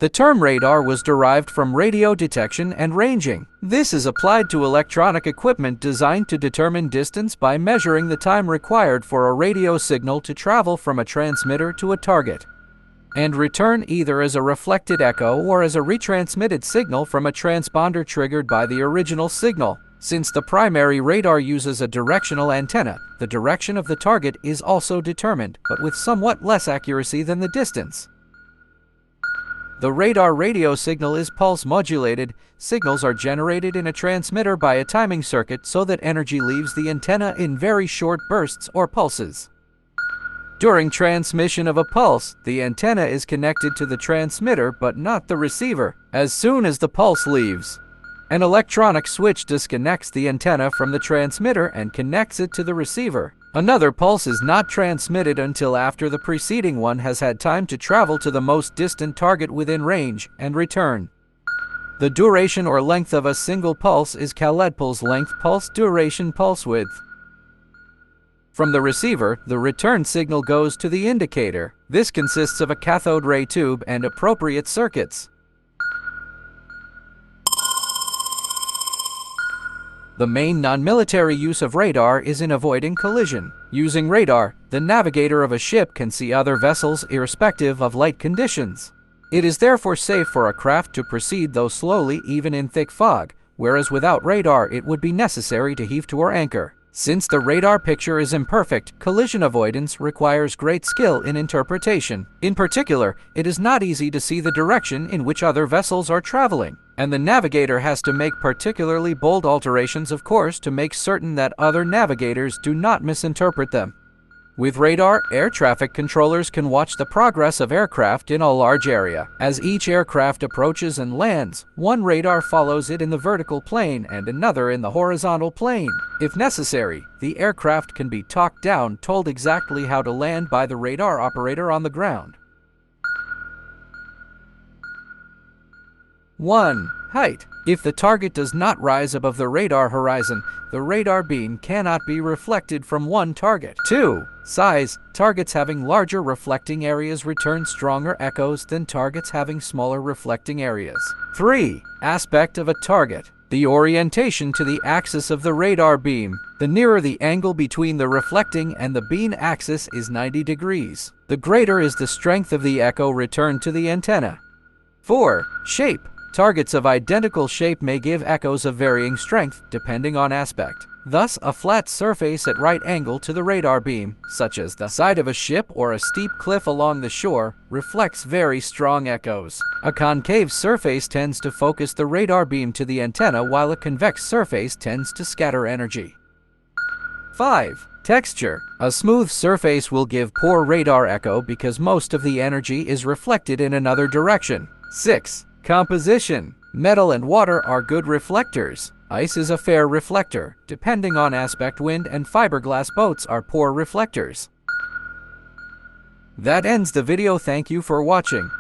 The term radar was derived from radio detection and ranging. This is applied to electronic equipment designed to determine distance by measuring the time required for a radio signal to travel from a transmitter to a target and return either as a reflected echo or as a retransmitted signal from a transponder triggered by the original signal. Since the primary radar uses a directional antenna, the direction of the target is also determined, but with somewhat less accuracy than the distance. The radar radio signal is pulse modulated. Signals are generated in a transmitter by a timing circuit so that energy leaves the antenna in very short bursts or pulses. During transmission of a pulse, the antenna is connected to the transmitter but not the receiver. As soon as the pulse leaves, an electronic switch disconnects the antenna from the transmitter and connects it to the receiver. Another pulse is not transmitted until after the preceding one has had time to travel to the most distant target within range and return. The duration or length of a single pulse is Khaled pulse length, pulse duration, pulse width. From the receiver, the return signal goes to the indicator. This consists of a cathode ray tube and appropriate circuits. The main non-military use of radar is in avoiding collision. Using radar, the navigator of a ship can see other vessels irrespective of light conditions. It is therefore safe for a craft to proceed though slowly even in thick fog, whereas without radar it would be necessary to heave to or anchor. Since the radar picture is imperfect, collision avoidance requires great skill in interpretation. In particular, it is not easy to see the direction in which other vessels are traveling, and the navigator has to make particularly bold alterations of course to make certain that other navigators do not misinterpret them. With radar, air traffic controllers can watch the progress of aircraft in a large area. As each aircraft approaches and lands, one radar follows it in the vertical plane and another in the horizontal plane. If necessary, the aircraft can be talked down, told exactly how to land by the radar operator on the ground. 1. Height. If the target does not rise above the radar horizon, the radar beam cannot be reflected from one target. 2. Size. Targets having larger reflecting areas return stronger echoes than targets having smaller reflecting areas. 3. Aspect of a target. The orientation to the axis of the radar beam. The nearer the angle between the reflecting and the beam axis is 90 degrees. The greater is the strength of the echo returned to the antenna. 4. Shape. Targets of identical shape may give echoes of varying strength depending on aspect. Thus, a flat surface at right angle to the radar beam, such as the side of a ship or a steep cliff along the shore, reflects very strong echoes. A concave surface tends to focus the radar beam to the antenna, while a convex surface tends to scatter energy. 5. Texture. A smooth surface will give poor radar echo because most of the energy is reflected in another direction. 6. Composition. Metal and water are good reflectors. Ice is a fair reflector. Depending on aspect, wind and fiberglass boats are poor reflectors. That ends the video. Thank you for watching.